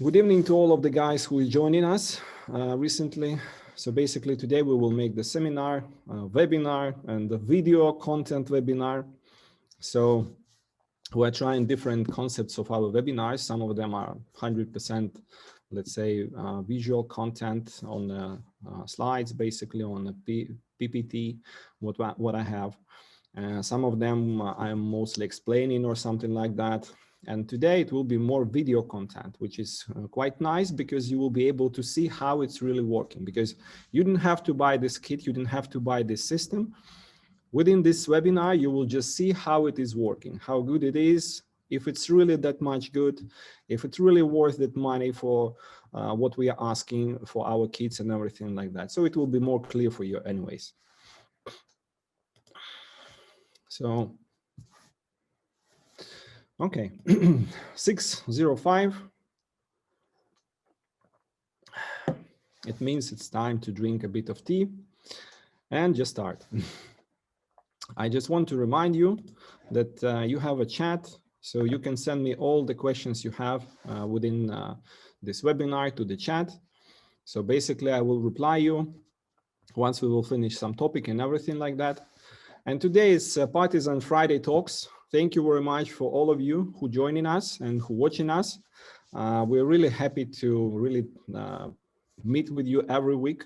Good evening to all of the guys who are joining us recently. So basically today we will make the seminar, webinar and the video content webinar. So we're trying different concepts of our webinars. Some of them are 100%, let's say, visual content on the slides, basically on the PPT, what I have. Some of them I'm mostly explaining or something like that. And today it will be more video content, which is quite nice because you will be able to see how it's really working, because you didn't have to buy this kit, you didn't have to buy this system. Within this webinar, you will just see how it is working, how good it is, if it's really that much good, if it's really worth that money for what we are asking for our kids and everything like that. So it will be more clear for you anyways. So, okay, 6:05. It means it's time to drink a bit of tea and just start. I just want to remind you that you have a chat, so you can send me all the questions you have within this webinar to the chat. So basically I will reply you once we will finish some topic and everything like that. And today is Partizan Friday Talks. Thank you very much for all of you who joining us and who watching us. We're really happy to really meet with you every week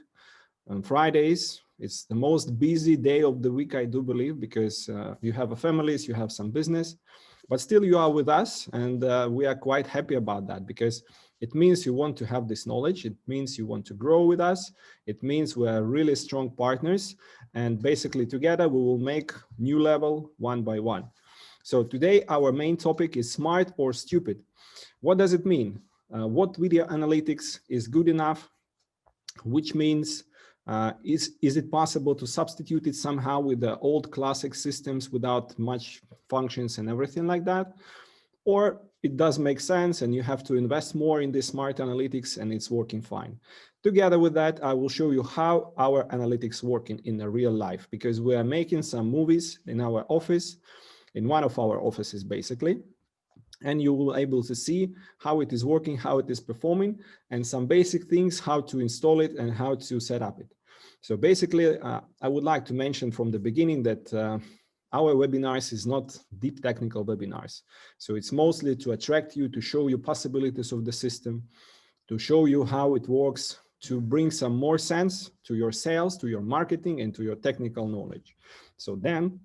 on Fridays. It's the most busy day of the week, I do believe, because you have families, you have some business, but still you are with us, and we are quite happy about that, because it means you want to have this knowledge. It means you want to grow with us. It means we are really strong partners, and basically together we will make new level one by one. So today our main topic is smart or stupid. What does it mean? What video analytics is good enough? Which means is it possible to substitute it somehow with the old classic systems without much functions and everything like that? Or it does make sense and you have to invest more in this smart analytics and it's working fine. Together with that, I will show you how our analytics working in the real life, because we are making some movies in our office, in one of our offices basically. And you will be able to see how it is working, how it is performing, and some basic things, how to install it and how to set up it. So basically, I would like to mention from the beginning that our webinars is not deep technical webinars. So it's mostly to attract you, to show you possibilities of the system, to show you how it works, to bring some more sense to your sales, to your marketing, and to your technical knowledge. So then,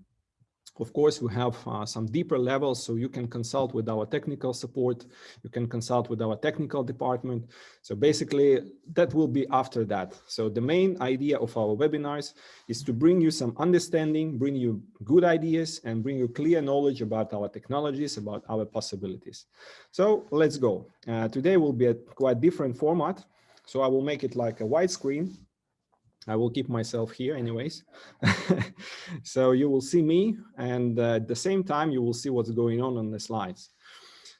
of course, we have some deeper levels, so you can consult with our technical support, you can consult with our technical department. So basically, that will be after that. So the main idea of our webinars is to bring you some understanding, bring you good ideas, and bring you clear knowledge about our technologies, about our possibilities. So let's go. Today will be a quite different format. So I will make it like a widescreen. I will keep myself here anyways. So you will see me, and at the same time, you will see what's going on the slides.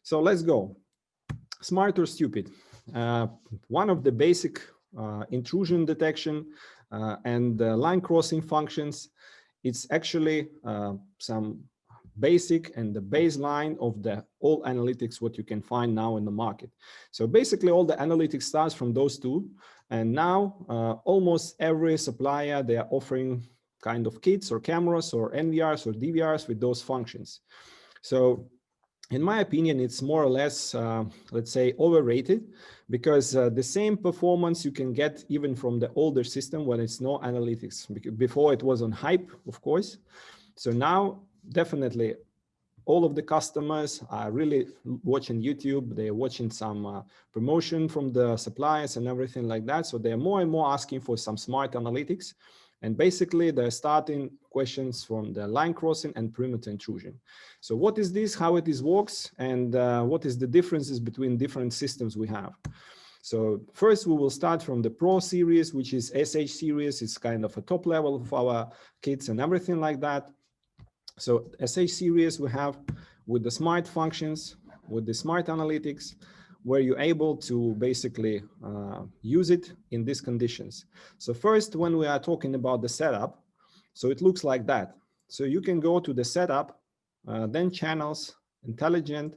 So let's go. Smart or stupid? One of the basic intrusion detection and line crossing functions, it's actually some basic and the baseline of the all analytics what you can find now in the market. So basically all the analytics starts from those two, and now almost every supplier, they are offering kind of kits or cameras or NVRs or DVRs with those functions. So in my opinion, it's more or less, let's say, overrated, because the same performance you can get even from the older system when it's no analytics. Before it was on hype, of course. So now definitely all of the customers are really watching YouTube. They're watching some promotion from the suppliers and everything like that. So they're more and more asking for some smart analytics. And basically they're starting questions from the line crossing and perimeter intrusion. So what is this, how it is works, and what is the differences between different systems we have? So first we will start from the Pro series, which is SH series. It's kind of a top level of our kits and everything like that. So SH series we have with the smart functions, with the smart analytics, where you're able to basically use it in these conditions. So first, when we are talking about the setup, so it looks like that. So you can go to the setup, then channels, intelligent.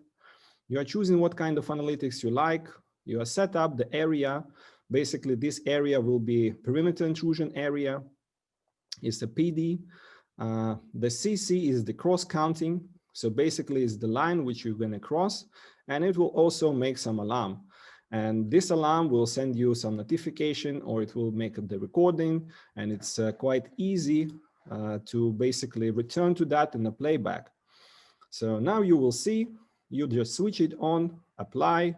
You are choosing what kind of analytics you like. you are set up the area. Basically, this area will be perimeter intrusion area. It's a PD. The CC is the cross counting. So basically it's the line which you're going to cross, and it will also make some alarm. And this alarm will send you some notification, or it will make the recording. And it's quite easy to basically return to that in a playback. So now you will see, you just switch it on, apply,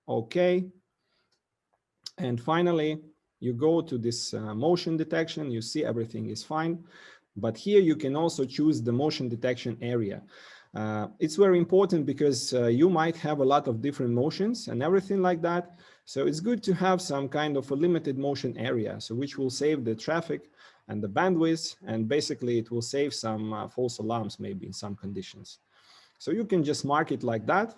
okay. And finally, you go to this motion detection, you see everything is fine. But here you can also choose the motion detection area. It's very important because you might have a lot of different motions and everything like that. So it's good to have some kind of a limited motion area, so which will save the traffic and the bandwidth, and basically it will save some false alarms maybe in some conditions. So you can just mark it like that.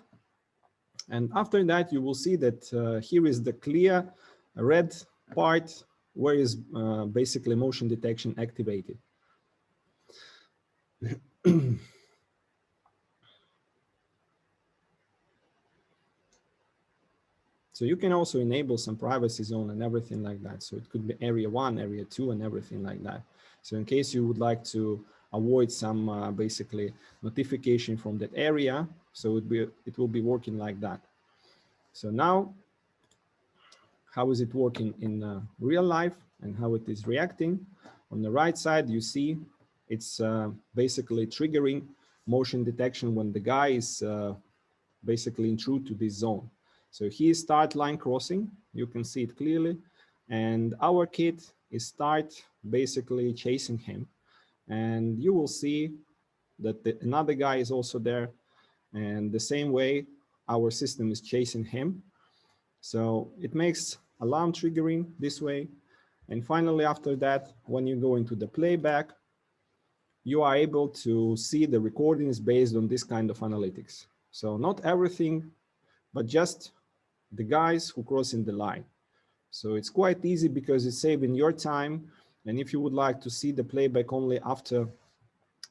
And after that, you will see that here is the clear red part where is basically motion detection activated. So you can also enable some privacy zone and everything like that. So it could be area 1, area 2, and everything like that. So in case you would like to avoid some basically notification from that area, so it will be working like that. So now, how is it working in real life and how it is reacting? On the right side, you see it's basically triggering motion detection when the guy is basically intrude to this zone. So he start line crossing, you can see it clearly, and our kit is start basically chasing him. And you will see that another guy is also there, and the same way our system is chasing him. So it makes alarm triggering this way. And finally, after that, when you go into the playback, you are able to see the recordings based on this kind of analytics. So not everything, but just the guys who cross in the line. So it's quite easy because it's saving your time. And if you would like to see the playback only after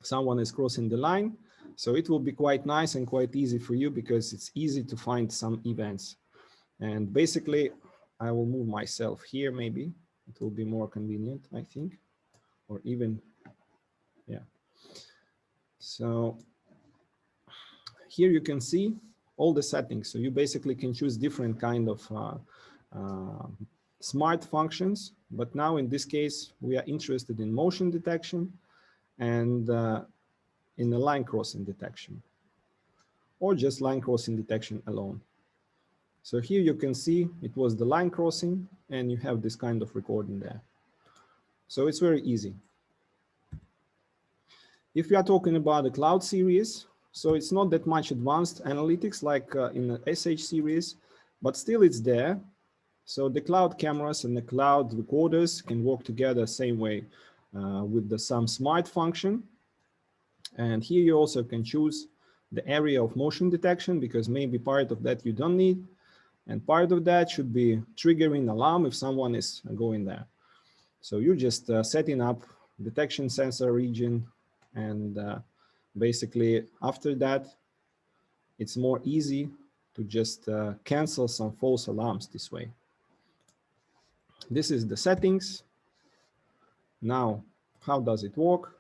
someone is crossing the line, so it will be quite nice and quite easy for you because it's easy to find some events. And basically, I will move myself here, maybe. It will be more convenient, I think, or even, yeah. So here you can see all the settings. So you basically can choose different kind of smart functions. But now in this case, we are interested in motion detection and in the line crossing detection, or just line crossing detection alone. So here you can see it was the line crossing, and you have this kind of recording there. So it's very easy. If we are talking about the cloud series, so it's not that much advanced analytics like in the SH series, but still it's there. So the cloud cameras and the cloud recorders can work together same way with some smart function. And here you also can choose the area of motion detection, because maybe part of that you don't need. And part of that should be triggering alarm if someone is going there. So you're just setting up detection sensor region, and basically after that, it's more easy to just cancel some false alarms this way. This is the settings. Now, how does it work?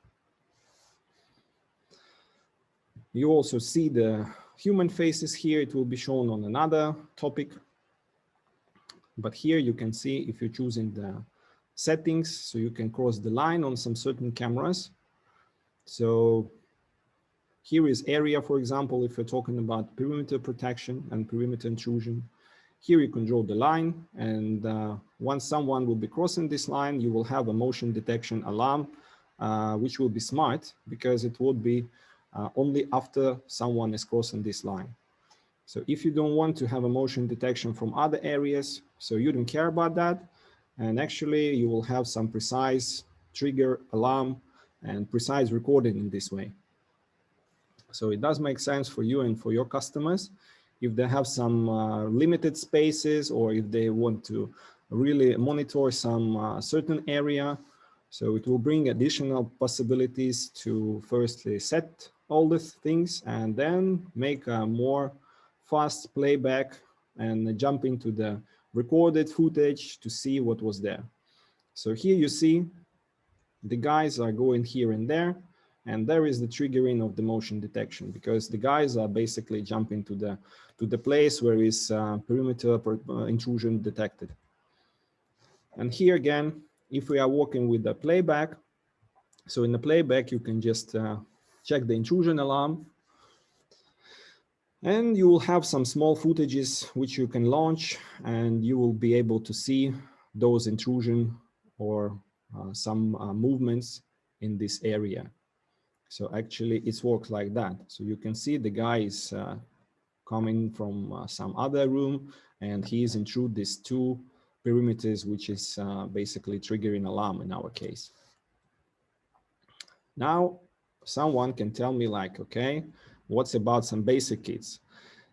You also see the human faces here. It will be shown on another topic. But here you can see if you're choosing the settings, so you can cross the line on some certain cameras. So here is area, for example, if you're talking about perimeter protection and perimeter intrusion. Here you can draw the line, and once someone will be crossing this line, you will have a motion detection alarm, which will be smart because it would be only after someone is crossing this line. So if you don't want to have a motion detection from other areas, so you don't care about that, and actually you will have some precise trigger alarm and precise recording in this way. So it does make sense for you and for your customers if they have some limited spaces, or if they want to really monitor some certain area. So it will bring additional possibilities to firstly set all these things and then make a more fast playback and jump into the recorded footage to see what was there. So here you see the guys are going here and and there is the triggering of the motion detection, because the guys are basically jumping to the place where is perimeter intrusion detected. And here again, if we are working with the playback, so in the playback you can just check the intrusion alarm, and you will have some small footages which you can launch, and you will be able to see those intrusion or some movements in this area. So actually it works like that. So you can see the guy is coming from some other room, and he is intrude these two perimeters, which is basically triggering alarm in our case. Now, someone can tell me like, okay, what's about some basic kits?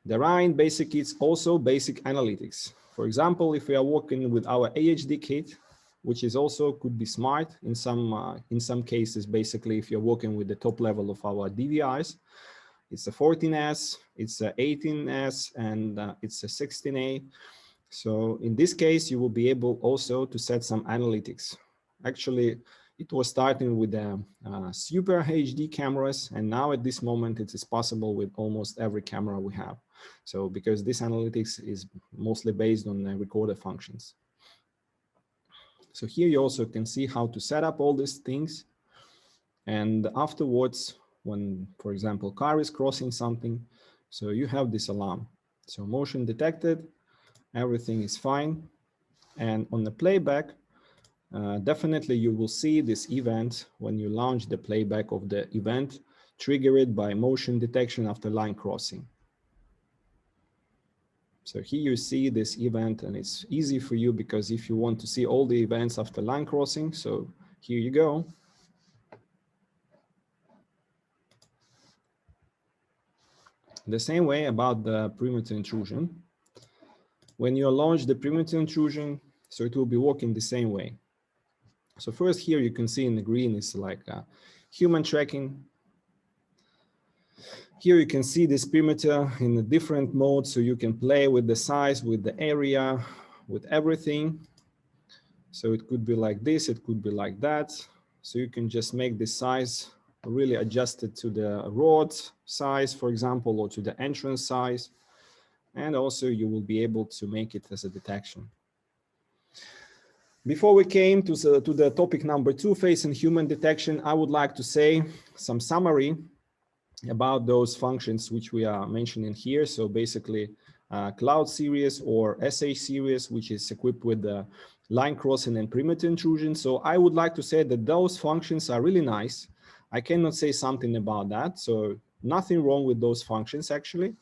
There are in basic kits also basic analytics. For example, if we are working with our AHD kit, which is also could be smart in some cases, basically, if you're working with the top level of our DVIs, it's a 14S, it's a 18S, and it's a 16A. So in this case, you will be able also to set some analytics. Actually, it was starting with the superHD cameras, and now at this moment it is possible with almost every camera we have. So because this analytics is mostly based on recorder functions. So here you also can see how to set up all these things. And afterwards, when, for example, car is crossing something, so you have this alarm. So motion detected, everything is fine. And on the playback, definitely you will see this event when you launch the playback of the event triggered by motion detection after line crossing. So here you see this event, and it's easy for you because if you want to see all the events after line crossing, so here you go. The same way about the perimeter intrusion. When you launch the perimeter intrusion, so it will be working the same way. So first here you can see in the green is like human tracking. Here you can see this perimeter in a different mode, so you can play with the size, with the area, with everything. So it could be like this, it could be like that. So you can just make the size really adjusted to the road size, for example, or to the entrance size. And also you will be able to make it as a detection. Before we came to the topic number 2, face and human detection, I would like to say some summary about those functions which we are mentioning here. So basically cloud series or SH series, which is equipped with the line crossing and perimeter intrusion. So I would like to say that those functions are really nice. I cannot say something about that. So nothing wrong with those functions actually.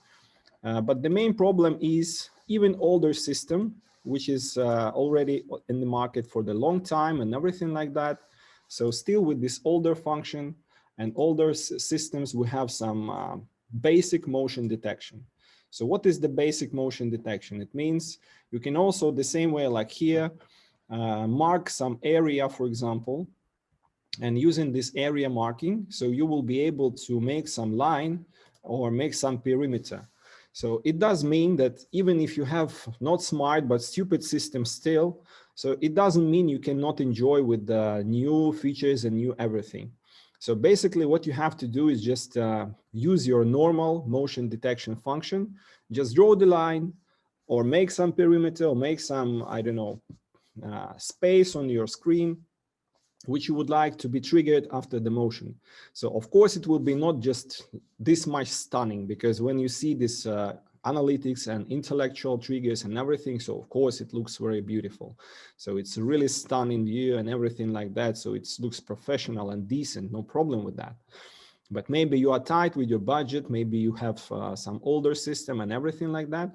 But the main problem is even older system, which is already in the market for the long time and everything like that. So still with this older function and older systems, we have some basic motion detection. So what is the basic motion detection? It means you can also, the same way like here, mark some area, for example, and using this area marking, so you will be able to make some line or make some perimeter. So it does mean that even if you have not smart but stupid system still, so it doesn't mean you cannot enjoy with the new features and new everything. So basically what you have to do is just use your normal motion detection function, just draw the line or make some perimeter or make some, I don't know, space on your screen, which you would like to be triggered after the motion. So of course it will be not just this much stunning, because when you see this analytics and intellectual triggers and everything, so of course it looks very beautiful. So it's a really stunning view and everything like that. So it looks professional and decent, no problem with that. But maybe you are tight with your budget, maybe you have some older system and everything like that.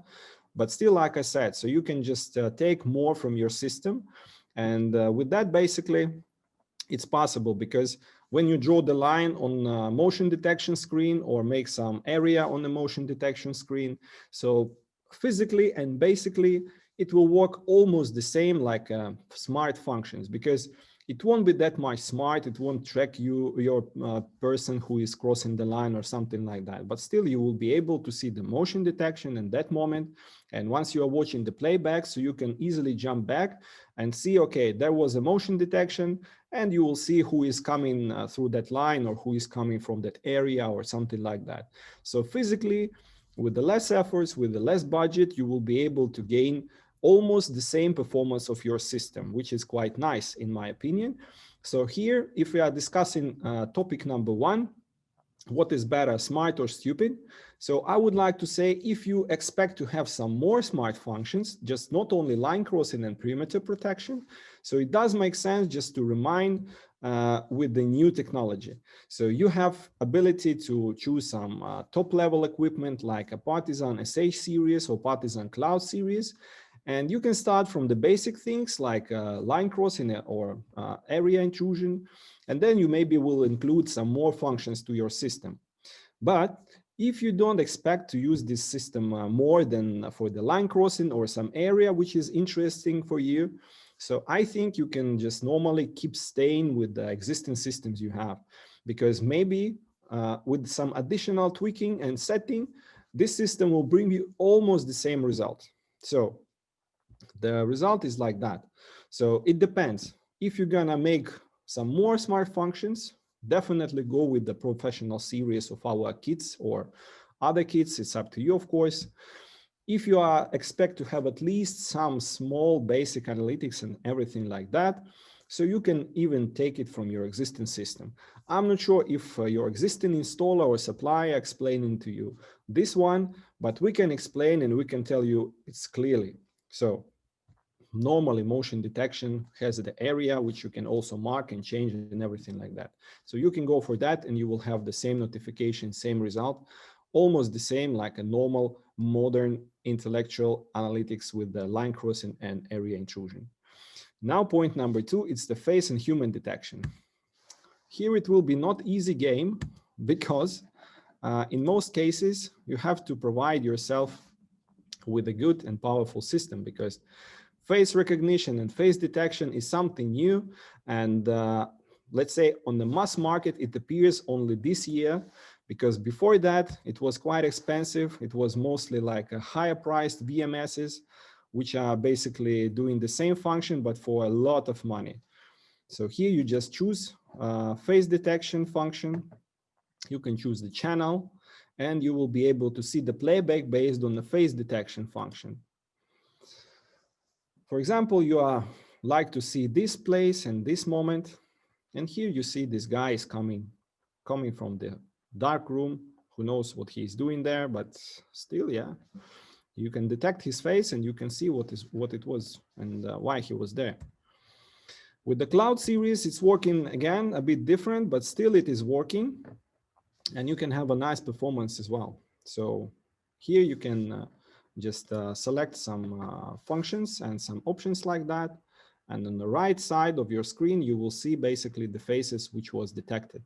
But still, like I said, so you can just take more from your system. And with that, basically, it's possible, because when you draw the line on motion detection screen or make some area on the motion detection screen, so physically and basically it will work almost the same like smart functions, because it won't be that much smart. It won't track your person who is crossing the line or something like that. But still, you will be able to see the motion detection in that moment. And once you are watching the playback, so you can easily jump back and see, okay, there was a motion detection, and you will see who is coming through that line or who is coming from that area or something like that. So physically, with the less efforts, with the less budget, you will be able to gain almost the same performance of your system, which is quite nice in my opinion. So here, if we are discussing topic number 1, what is better, smart or stupid? So I would like to say, if you expect to have some more smart functions, just not only line crossing and perimeter protection, so it does make sense just to remind with the new technology. So you have ability to choose some top level equipment like a Partizan SH series or Partizan Cloud series. And you can start from the basic things like line crossing or area intrusion, and then you maybe will include some more functions to your system. But if you don't expect to use this system more than for the line crossing or some area which is interesting for you, so I think you can just normally keep staying with the existing systems you have, because maybe with some additional tweaking and setting, this system will bring you almost the same result. So the result is like that. So it depends. If you're gonna make some more smart functions, definitely go with the professional series of our kits or other kits. It's up to you, of course. If you expect to have at least some small basic analytics and everything like that, so you can even take it from your existing system. I'm not sure if your existing installer or supplier explaining to you this one, but we can explain and we can tell you it's clearly. So normally motion detection has the area which you can also mark and change and everything like that. So you can go for that and you will have the same notification, same result, almost the same like a normal modern intellectual analytics with the line crossing and area intrusion. Now point number 2, it's the face and human detection. Here it will be not easy game, because in most cases you have to provide yourself with a good and powerful system, because face recognition and face detection is something new, and let's say on the mass market it appears only this year, because before that it was quite expensive. It was mostly like a higher priced VMSs which are basically doing the same function but for a lot of money. So here you just choose face detection function, you can choose the channel, and you will be able to see the playback based on the face detection function. For example, you like to see this place and this moment, and here you see this guy is coming from the dark room. Who knows what he's doing there, but still, yeah, you can detect his face and you can see what it was and why he was there. With the cloud series, it's working again a bit different, but still it is working, and you can have a nice performance as well. So here you can just select some functions and some options like that. And on the right side of your screen, you will see basically the faces which was detected.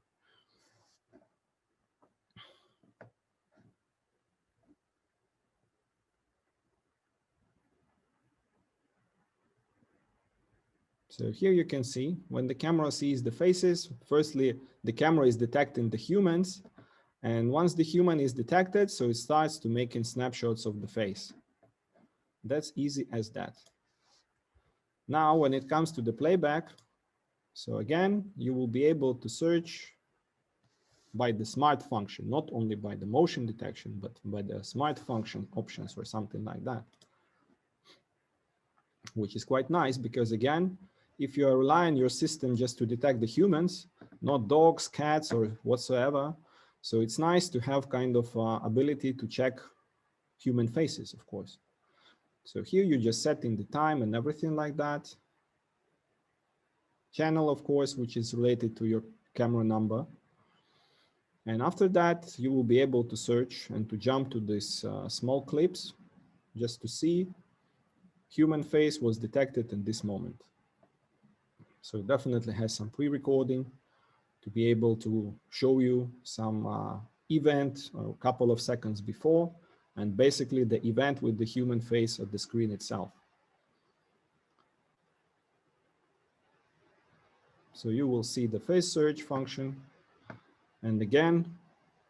So here you can see when the camera sees the faces, firstly, the camera is detecting the humans. And once the human is detected, so it starts to making snapshots of the face. That's easy as that. Now, when it comes to the playback, so again, you will be able to search by the smart function, not only by the motion detection, but by the smart function options or something like that, which is quite nice because again, if you are relying on your system just to detect the humans, not dogs, cats, or whatsoever, so it's nice to have kind of ability to check human faces, of course. So here you just set in the time and everything like that. Channel, of course, which is related to your camera number. And after that, you will be able to search and to jump to these small clips just to see human face was detected in this moment. So it definitely has some pre-recording to be able to show you some event a couple of seconds before, and basically the event with the human face at the screen itself. So you will see the face search function. And again,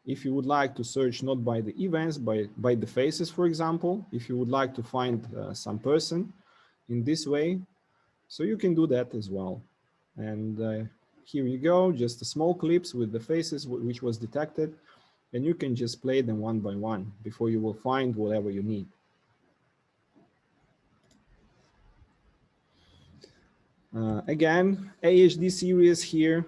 if you would like to search not by the events, by the faces, for example, if you would like to find some person in this way, so you can do that as well. And here you go, just a small clips with the faces which was detected, and you can just play them one by one before you will find whatever you need. Again, AHD series here,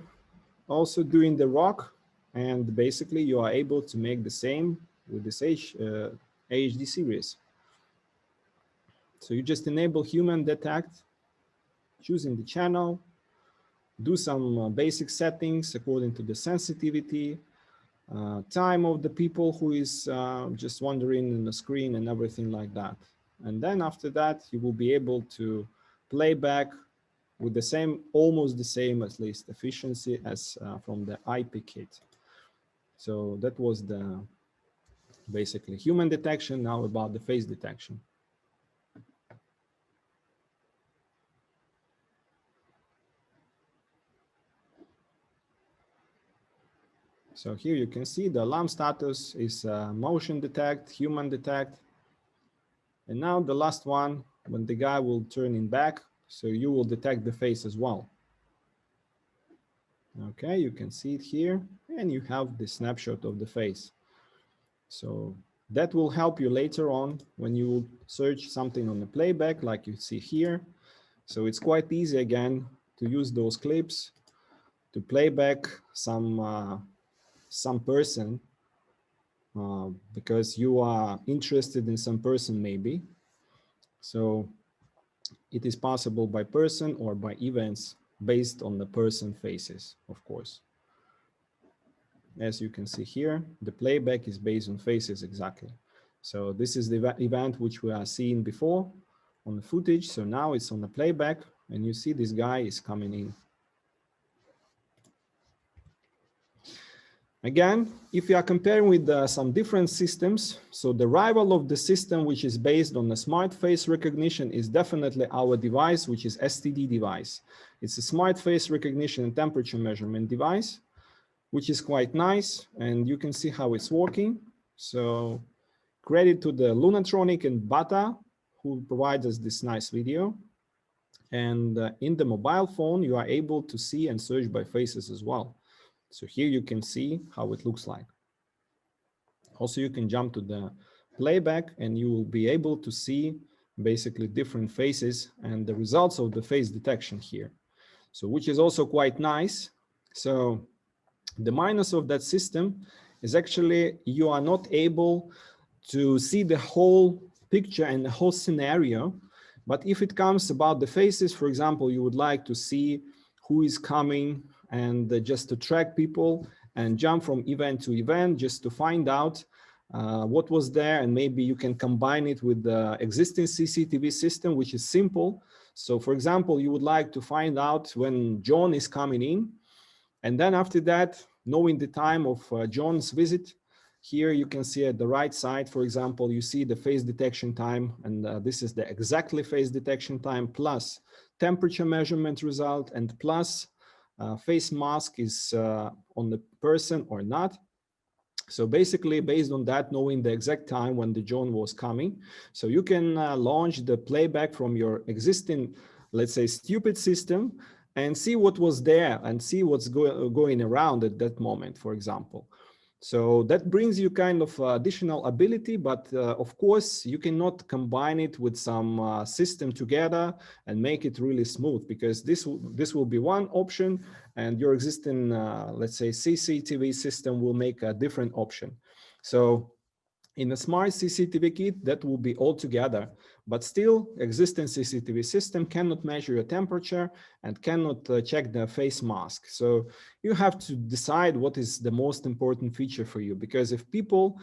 also doing the rock, and basically you are able to make the same with this AHD series. So you just enable human detect, choosing the channel, do some basic settings according to the sensitivity, time of the people who is just wandering in the screen and everything like that. And then after that, you will be able to play back with the same, almost the same at least efficiency as from the IP kit. So that was the basically human detection. Now about the face detection. So here you can see the alarm status is motion detect, human detect. And now the last one, when the guy will turn in back, so you will detect the face as well. Okay, you can see it here, and you have the snapshot of the face. So that will help you later on when you search something on the playback, like you see here. So it's quite easy again to use those clips to play back some person because you are interested in some person maybe. So it is possible by person or by events based on the person faces, of course. As you can see here, the playback is based on faces exactly. So this is the event which we are seeing before on the footage. So now it's on the playback and you see this guy is coming in. Again, if you are comparing with some different systems, so the rival of the system which is based on the smart face recognition is definitely our device, which is STD device. It's a smart face recognition and temperature measurement device, which is quite nice, and you can see how it's working. So credit to the Lunatronic and Bata, who provide us this nice video. And in the mobile phone, you are able to see and search by faces as well. So here you can see how it looks like. Also, you can jump to the playback and you will be able to see basically different faces and the results of the face detection here. So which is also quite nice. So the minus of that system is actually you are not able to see the whole picture and the whole scenario. But if it comes about the faces, for example, you would like to see who is coming and just to track people and jump from event to event just to find out what was there, and maybe you can combine it with the existing CCTV system, which is simple. So for example, you would like to find out when John is coming in, and then after that, knowing the time of John's visit, here you can see at the right side, for example, you see the face detection time, and this is the exactly face detection time plus temperature measurement result and plus face mask is on the person or not. So basically, based on that, knowing the exact time when the John was coming, so you can launch the playback from your existing, let's say, stupid system and see what was there and see what's going around at that moment, for example. So that brings you kind of additional ability, but of course you cannot combine it with some system together and make it really smooth, because this will be one option and your existing, let's say, CCTV system will make a different option. So in a smart CCTV kit, that will be all together, but still existing CCTV system cannot measure your temperature and cannot check the face mask. So you have to decide what is the most important feature for you, because if people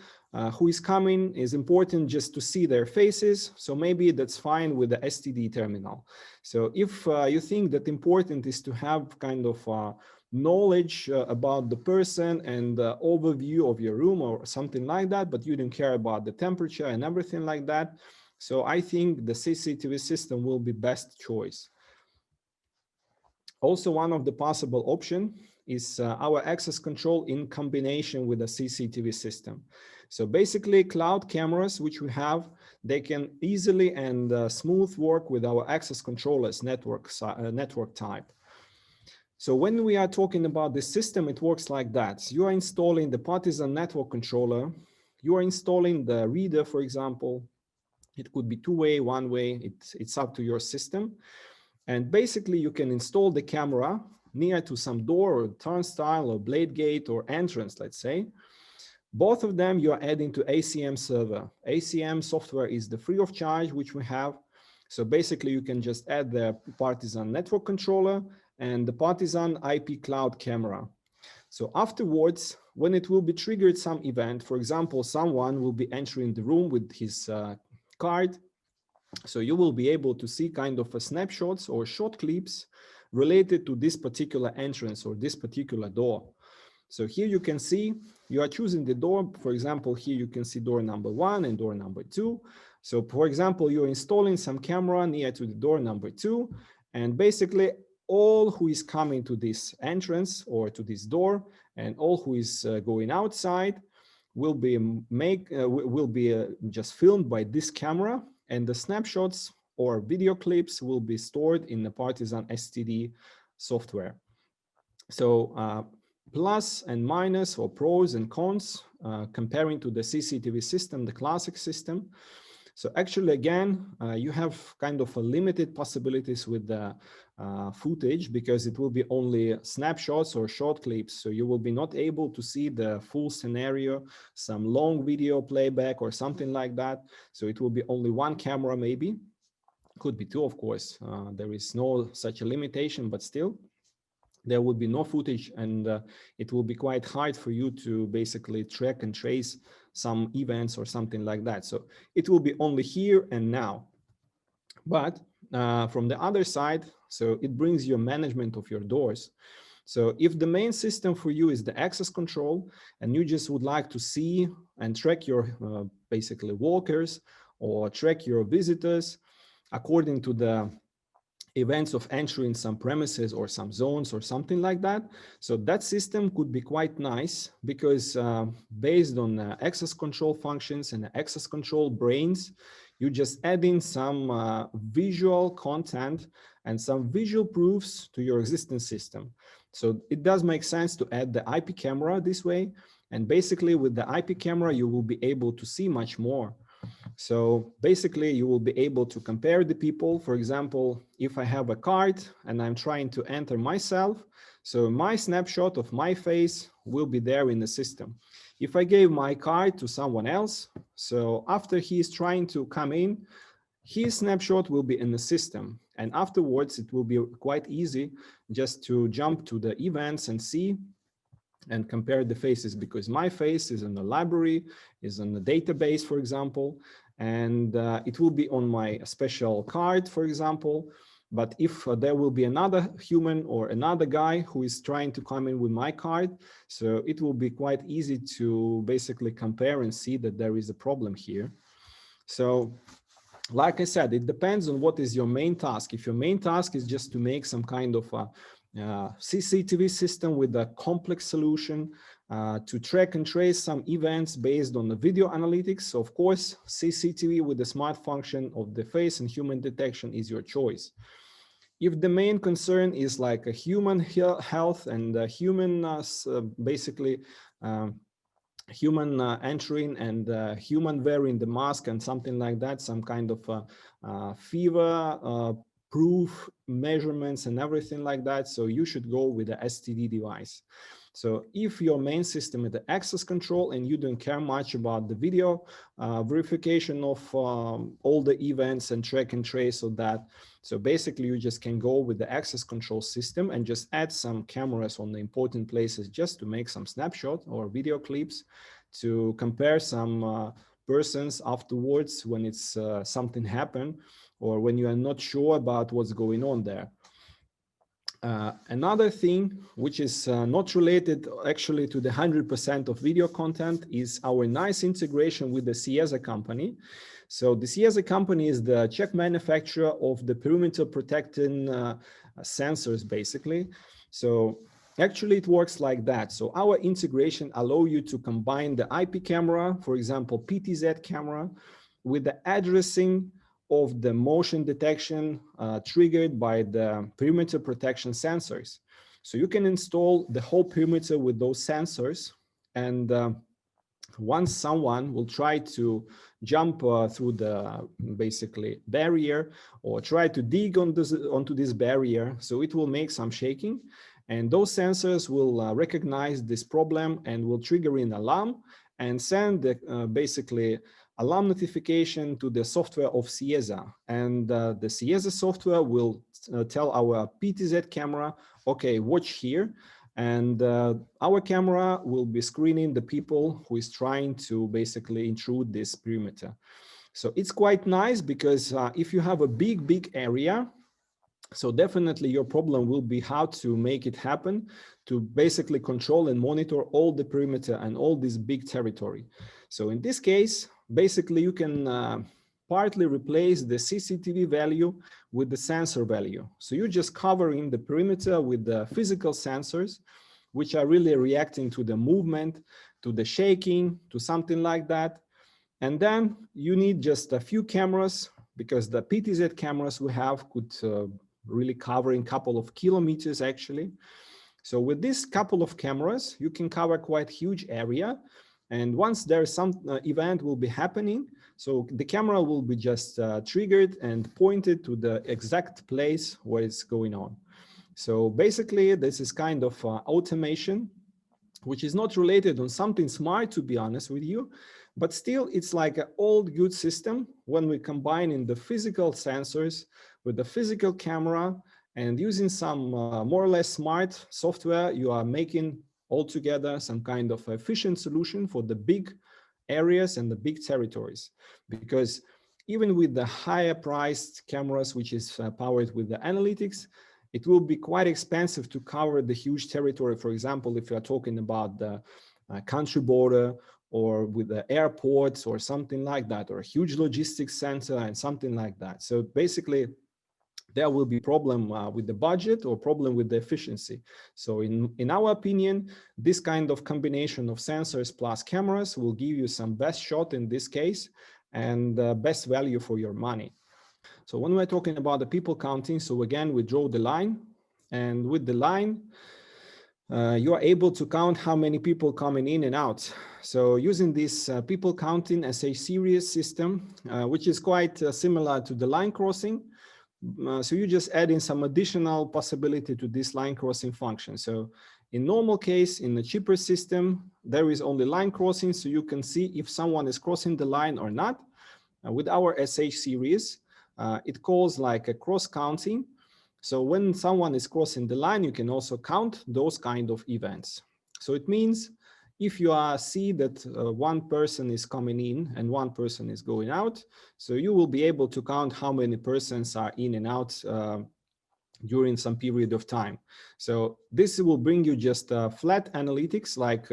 who is coming is important just to see their faces, so maybe that's fine with the STD terminal. So if you think that important is to have kind of knowledge about the person and overview of your room or something like that, but you don't care about the temperature and everything like that, so I think the CCTV system will be best choice. Also, one of the possible option is our access control in combination with a CCTV system. So basically, cloud cameras, which we have, they can easily and smooth work with our access controllers network type. So when we are talking about this system, it works like that. You are installing the Partizan network controller. You are installing the reader, for example. It could be two-way, one-way. It's up to your system. And basically, you can install the camera near to some door or turnstile or blade gate or entrance, let's say. Both of them you are adding to ACM server. ACM software is the free of charge, which we have. So basically, you can just add the Partizan network controller and the Partizan IP cloud camera. So afterwards, when it will be triggered some event, for example, someone will be entering the room with his card. So you will be able to see kind of a snapshots or short clips related to this particular entrance or this particular door. So here you can see you are choosing the door. For example, here you can see door number 1 and door number 2. So for example, you're installing some camera near to the door number 2, and basically all who is coming to this entrance or to this door and all who is going outside will be just filmed by this camera, and the snapshots or video clips will be stored in the Partizan STD software. So plus and minus or pros and cons comparing to the CCTV system, the classic system. So actually, again, you have kind of a limited possibilities with the footage because it will be only snapshots or short clips. So you will be not able to see the full scenario, some long video playback or something like that. So it will be only one camera, maybe. Could be two, of course. There is no such a limitation, but still. There will be no footage, and it will be quite hard for you to basically track and trace some events or something like that. So it will be only here and now. But from the other side, so it brings you management of your doors. So if the main system for you is the access control, and you just would like to see and track your basically walkers or track your visitors according to the events of entering some premises or some zones or something like that. So that system could be quite nice because based on access control functions and access control brains, you just add in some visual content and some visual proofs to your existing system. So it does make sense to add the IP camera this way. And basically with the IP camera, you will be able to see much more. So basically, you will be able to compare the people. For example, if I have a card and I'm trying to enter myself, so my snapshot of my face will be there in the system. If I gave my card to someone else, so after he is trying to come in, his snapshot will be in the system. And afterwards, it will be quite easy just to jump to the events and see and compare the faces, because my face is in the library, is in the database, for example, and it will be on my special card, for example. But if there will be another human or another guy who is trying to come in with my card, so it will be quite easy to basically compare and see that there is a problem here. So like I said, it depends on what is your main task. If your main task is just to make some kind of a CCTV system with a complex solution to track and trace some events based on the video analytics, so of course, CCTV with the smart function of the face and human detection is your choice. If the main concern is like a human health and human basically human entering and human wearing the mask and something like that, some kind of fever proof measurements and everything like that, so you should go with the STD device. So if your main system is the access control and you don't care much about the video verification of all the events and track and trace of that, so basically you just can go with the access control system and just add some cameras on the important places just to make some snapshot or video clips to compare some persons afterwards when it's something happened or when you are not sure about what's going on there. Another thing which is not related actually to the 100% of video content is our nice integration with the SIEZA company. So the SIEZA company is the Czech manufacturer of the perimeter protecting sensors basically. So actually it works like that. So our integration allow you to combine the IP camera, for example, PTZ camera, with the addressing of the motion detection triggered by the perimeter protection sensors. So you can install the whole perimeter with those sensors, and once someone will try to jump through the basically barrier or try to dig on onto this barrier, so it will make some shaking, and those sensors will recognize this problem and will trigger an alarm and send the basically alarm notification to the software of SIEZA, and the SIEZA software will tell our PTZ camera, okay, watch here, and our camera will be screening the people who is trying to basically intrude this perimeter. So it's quite nice because if you have a big area, so definitely your problem will be how to make it happen to basically control and monitor all the perimeter and all this big territory. So in this case, basically you can partly replace the CCTV value with the sensor value. So you're just covering the perimeter with the physical sensors, which are really reacting to the movement, to the shaking, to something like that. And then you need just a few cameras, because the PTZ cameras we have could really cover in a couple of kilometers actually. So with this couple of cameras, you can cover quite huge area. And once there's some event will be happening, so the camera will be just triggered and pointed to the exact place where it's going on. So basically, this is kind of automation, which is not related on something smart, to be honest with you, but still it's like an old good system when we combine in the physical sensors with the physical camera and using some more or less smart software, you are making altogether some kind of efficient solution for the big areas and the big territories. Because even with the higher priced cameras, which is powered with the analytics, it will be quite expensive to cover the huge territory. For example, if you are talking about the country border or with the airports or something like that, or a huge logistics center and something like that. So basically, there will be problem with the budget or problem with the efficiency. So in our opinion, this kind of combination of sensors plus cameras will give you some best shot in this case and best value for your money. So when we're talking about the people counting, so again, we draw the line, and with the line, you are able to count how many people coming in and out. So using this people counting SH series system, which is quite similar to the line crossing, so you just add in some additional possibility to this line crossing function. So in normal case, in the cheaper system, there is only line crossing, so you can see if someone is crossing the line or not. With our SH series, it calls like a cross counting. So when someone is crossing the line, you can also count those kind of events. So it means if you see that one person is coming in and one person is going out, so you will be able to count how many persons are in and out during some period of time. So this will bring you just flat analytics, like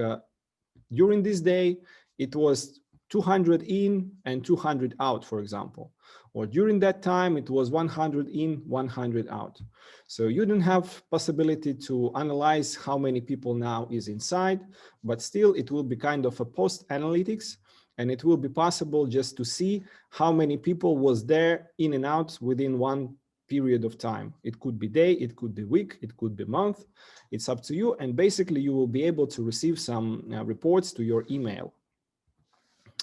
during this day, it was 200 in and 200 out, for example. Or during that time, it was 100 in, 100 out. So you don't have possibility to analyze how many people now is inside, but still it will be kind of a post analytics, and it will be possible just to see how many people was there in and out within one period of time. It could be day, it could be week, it could be month. It's up to you. And basically you will be able to receive some reports to your email.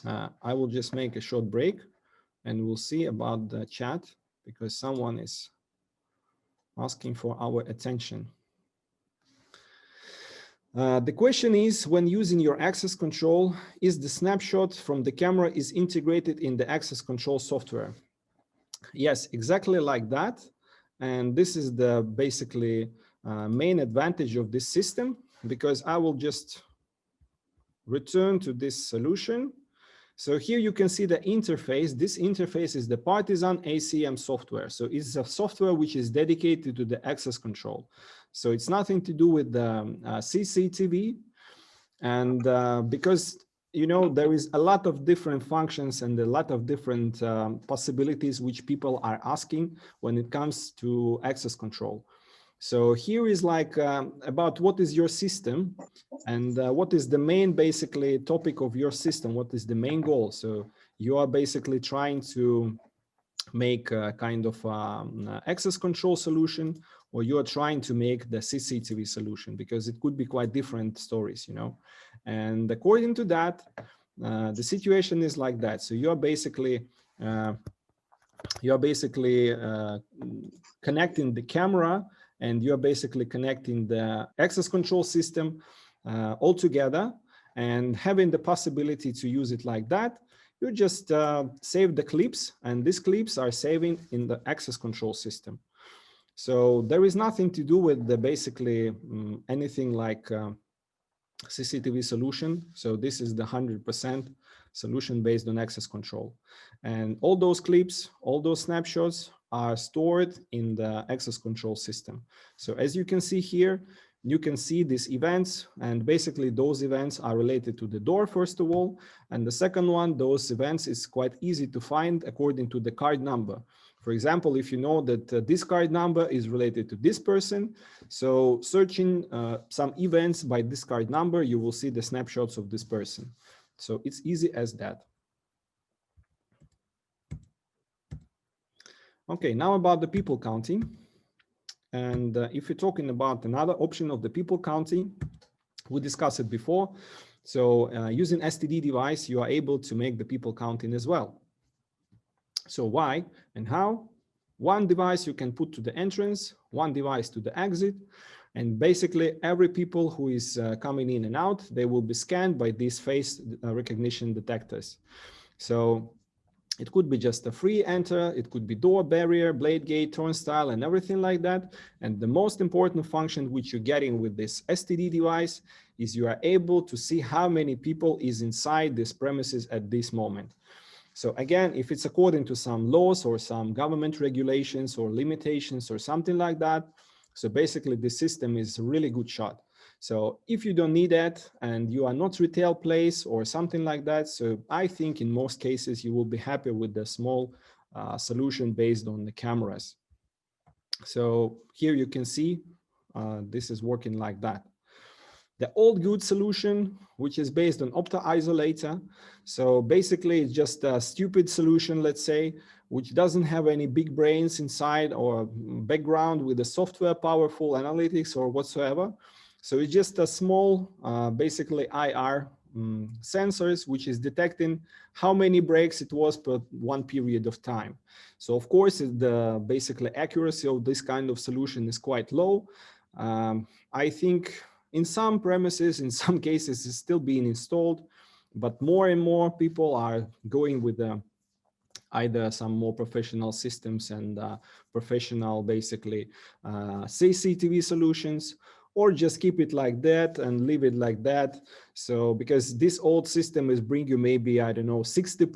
I will just make a short break and we'll see about the chat because someone is asking for our attention. The question is, when using your access control, is the snapshot from the camera is integrated in the access control software? Yes, exactly like that. And this is the basically main advantage of this system, because I will just return to this solution. So here you can see the interface. This interface is the Partizan ACM software. So it's a software which is dedicated to the access control. So it's nothing to do with the CCTV. And because, you know, there is a lot of different functions and a lot of different possibilities which people are asking when it comes to access control. So here is like about what is your system and what is the main basically topic of your system, what is the main goal. So you are basically trying to make a kind of access control solution, or you are trying to make the CCTV solution, because it could be quite different stories, you know. And according to that, the situation is like that. So you are basically connecting the camera, and you're basically connecting the access control system all together, and having the possibility to use it like that. You just save the clips, and these clips are saving in the access control system. So there is nothing to do with the basically anything like CCTV solution. So this is the 100% solution based on access control. And all those clips, all those snapshots are stored in the access control system. So as you can see here, you can see these events, and basically those events are related to the door, first of all. And the second one, those events is quite easy to find according to the card number. For example, if you know that this card number is related to this person, so searching some events by this card number, you will see the snapshots of this person. So it's easy as that. Okay, now about the people counting. And if you're talking about another option of the people counting, we discussed it before. So using STD device, you are able to make the people counting as well. So why and how? One device you can put to the entrance, one device to the exit, and basically every people who is coming in and out, they will be scanned by these face recognition detectors. So it could be just a free enter, it could be door barrier, blade gate, turnstile, and everything like that. And the most important function which you're getting with this STD device is you are able to see how many people is inside this premises at this moment. So again, if it's according to some laws or some government regulations or limitations or something like that, so basically the system is a really good shot. So if you don't need that and you are not retail place or something like that, so I think in most cases you will be happy with the small solution based on the cameras. So here you can see this is working like that. The old good solution, which is based on OPTO-isolator. So basically it's just a stupid solution, let's say, which doesn't have any big brains inside or background with the software, powerful analytics or whatsoever. So it's just a small, basically IR sensors, which is detecting how many breaks it was per one period of time. So of course, the basically accuracy of this kind of solution is quite low. I think in some premises, in some cases, it's still being installed, but more and more people are going with either some more professional systems and professional, basically, CCTV solutions, or just keep it like that and leave it like that. So because this old system is bring you maybe, I don't know, 60%,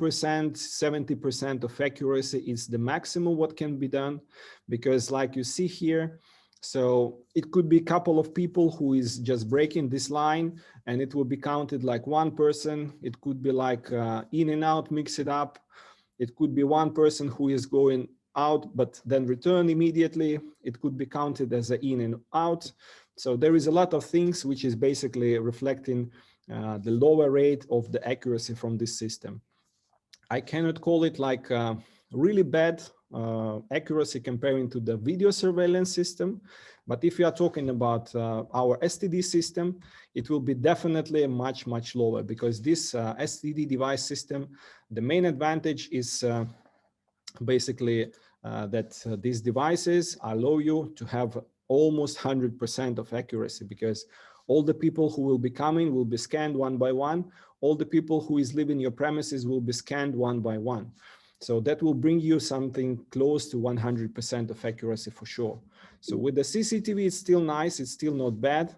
70% of accuracy is the maximum what can be done. Because like you see here, so it could be a couple of people who is just breaking this line, and it will be counted like one person. It could be like in and out, mix it up. It could be one person who is going out, but then return immediately. It could be counted as an in and out. So there is a lot of things which is basically reflecting the lower rate of the accuracy from this system. I cannot call it like really bad accuracy comparing to the video surveillance system. But if you are talking about our STD system, it will be definitely much, much lower, because this STD device system, the main advantage is basically that these devices allow you to have almost 100% of accuracy, because all the people who will be coming will be scanned one by one. All the people who is leaving your premises will be scanned one by one. So that will bring you something close to 100% of accuracy for sure. So with the CCTV, it's still nice. It's still not bad,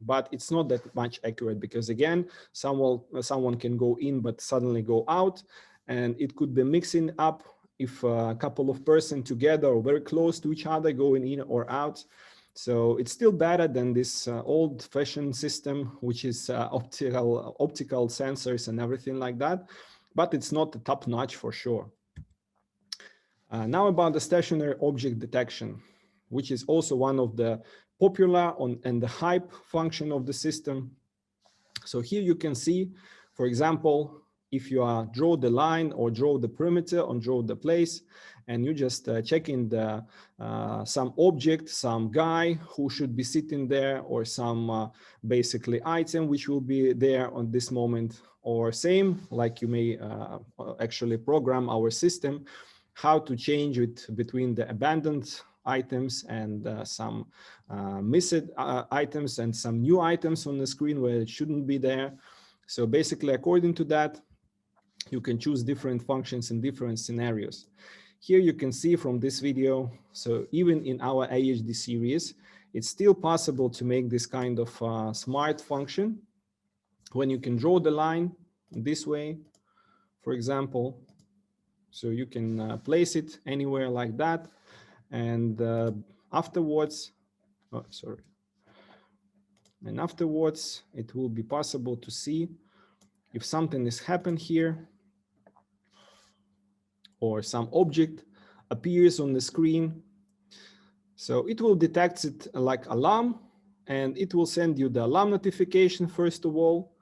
but it's not that much accurate, because again, someone can go in, but suddenly go out, and it could be mixing up if a couple of persons together or very close to each other going in or out. So it's still better than this old-fashioned system, which is optical sensors and everything like that, but it's not the top-notch for sure. Now about the stationary object detection. which is also one of the popular and the hype function of the system. So here you can see, for example, if you draw the line or draw the perimeter or draw the place, and you just check in the some object, some guy who should be sitting there, or some basically item which will be there on this moment, or same like you may actually program our system how to change it between the abandoned items and some missed items and some new items on the screen where it shouldn't be there. So basically, according to that, you can choose different functions in different scenarios. Here you can see from this video, so even in our AHD series, it's still possible to make this kind of smart function when you can draw the line this way, for example. So you can place it anywhere like that. And afterwards, and afterwards, it will be possible to see if something has happened here, or some object appears on the screen. So it will detect it like alarm, and it will send you the alarm notification first of all.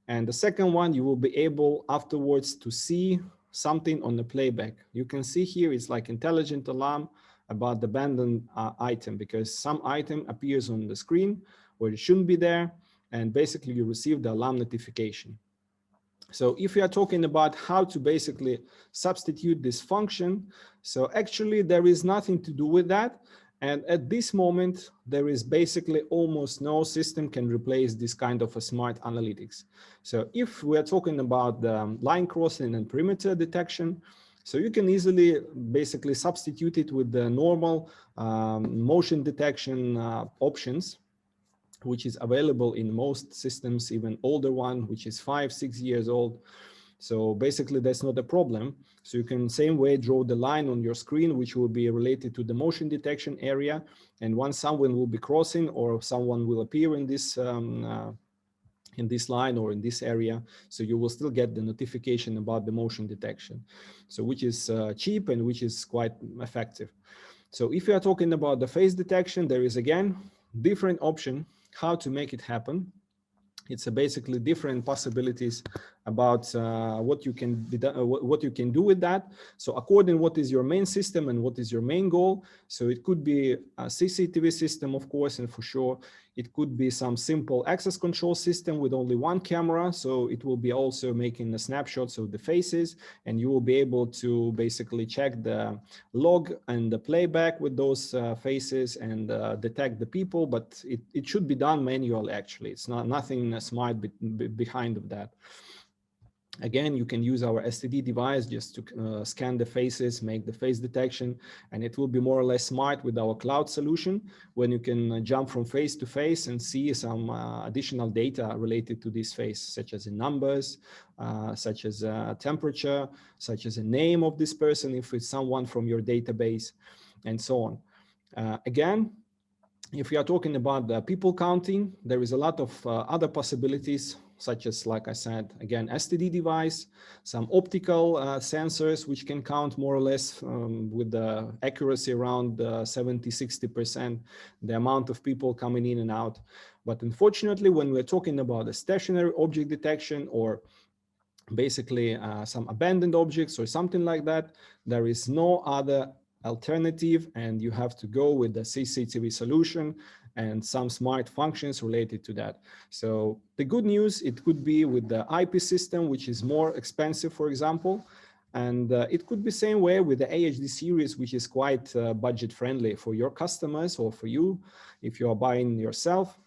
And the second one, you will be able afterwards to see something on the playback. You can see here it's like intelligent alarm about the abandoned item, because some item appears on the screen where it shouldn't be there, and basically you receive the alarm notification. So if we are talking about how to basically substitute this function, so actually there is nothing to do with that. And at this moment, there is basically almost no system can replace this kind of a smart analytics. So if we are talking about the line crossing and perimeter detection, so you can easily basically substitute it with the normal motion detection options, which is available in most systems, even older one, which is 5-6 years old. So basically that's not a problem. So you can same way draw the line on your screen, which will be related to the motion detection area. And once someone will be crossing or someone will appear in this line or in this area, so you will still get the notification about the motion detection. So which is cheap and which is quite effective. So if you are talking about the face detection, there is again different option how to make it happen. It's basically different possibilities about what you can do with that. So according what is your main system and what is your main goal. So it could be a CCTV system, of course, and for sure it could be some simple access control system with only one camera. So it will be also making the snapshots of the faces, and you will be able to basically check the log and the playback with those faces and detect the people, but it should be done manually. Actually, it's nothing smart behind of that. Again, you can use our STD device just to scan the faces, make the face detection, and it will be more or less smart with our cloud solution when you can jump from face to face and see some additional data related to this face, such as in numbers, such as temperature, such as a name of this person, if it's someone from your database, and so on. Again, if we are talking about the people counting, there is a lot of other possibilities, such as, like I said, again, STD device, some optical sensors, which can count more or less with the accuracy around 70–60%, the amount of people coming in and out. But unfortunately, when we're talking about a stationary object detection or basically some abandoned objects or something like that, there is no other alternative, and you have to go with the CCTV solution and some smart functions related to that. So the good news, it could be with the IP system, which is more expensive, for example, and it could be same way with the AHD series, which is quite budget friendly for your customers or for you if you are buying yourself.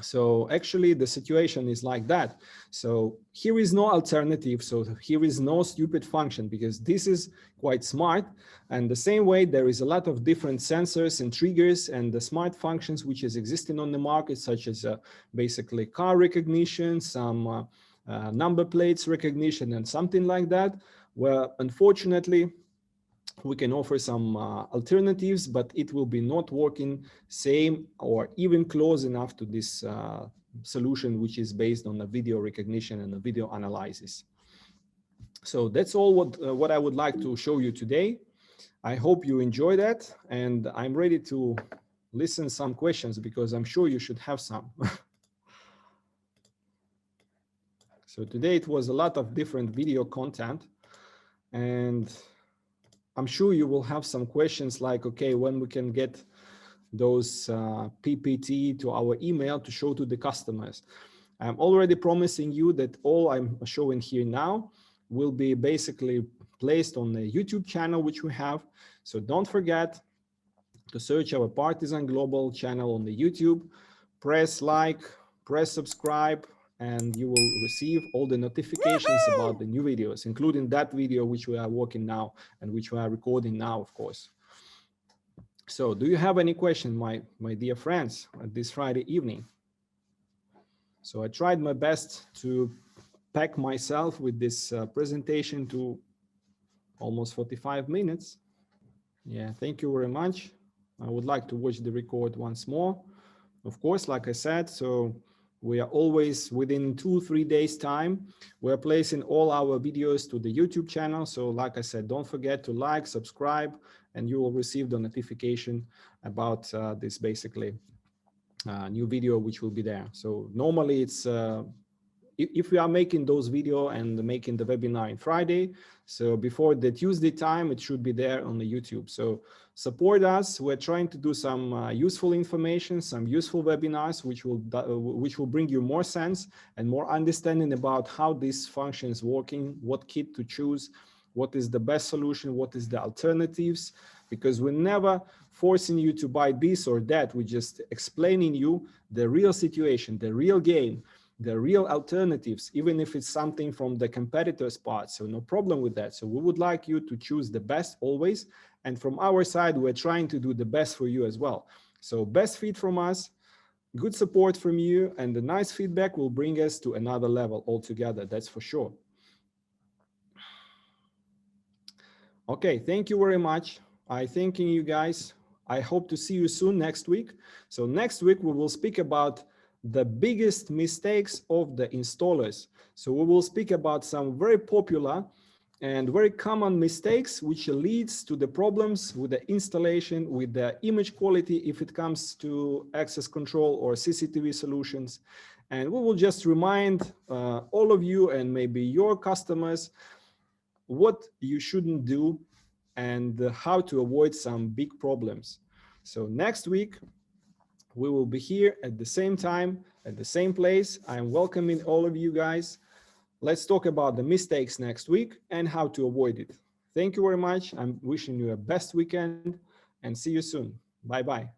So actually the situation is like that. So here is no alternative. So here is no stupid function, because this is quite smart. And the same way, there is a lot of different sensors and triggers and the smart functions which is existing on the market, such as basically car recognition, some number plates recognition and something like that, where unfortunately we can offer some alternatives, but it will be not working same or even close enough to this solution, which is based on the video recognition and the video analysis. So that's all what I would like to show you today. I hope you enjoy that, and I'm ready to listen some questions because I'm sure you should have some. So today it was a lot of different video content, and I'm sure you will have some questions like, okay, when we can get those PPT to our email to show to the customers. I'm already promising you that all I'm showing here now will be basically placed on the YouTube channel, which we have. So don't forget to search our Partizan Global channel on the YouTube, press like, press subscribe, and you will receive all the notifications about the new videos, including that video which we are working now and which we are recording now, of course. So do you have any question, my dear friends, at this Friday evening? So I tried my best to pack myself with this presentation to almost 45 minutes. Yeah, thank you very much. I would like to watch the record once more. Of course, like I said, so we are always within 2-3 days time. We're placing all our videos to the YouTube channel. So like I said, don't forget to like, subscribe, and you will receive the notification about this basically new video which will be there. So normally it's if we are making those video and making the webinar on Friday, so before the Tuesday time, it should be there on the YouTube. So support us. We're trying to do some useful information, some useful webinars, which will bring you more sense and more understanding about how this function is working, what kit to choose, what is the best solution, what is the alternatives, because we're never forcing you to buy this or that. We're just explaining you the real situation, the real game, the real alternatives, even if it's something from the competitor's part. So no problem with that. So we would like you to choose the best always. And from our side, we're trying to do the best for you as well. So best feed from us, good support from you, and the nice feedback will bring us to another level altogether. That's for sure. Okay, thank you very much. I thanking you guys. I hope to see you soon next week. So next week, we will speak about the biggest mistakes of the installers. So we will speak about some very popular and very common mistakes which leads to the problems with the installation, with the image quality if it comes to access control or CCTV solutions. And we will just remind all of you and maybe your customers what you shouldn't do and how to avoid some big problems. So next week, we will be here at the same time, at the same place. I'm welcoming all of you guys. Let's talk about the mistakes next week and how to avoid it. Thank you very much. I'm wishing you a best weekend and see you soon. Bye-bye.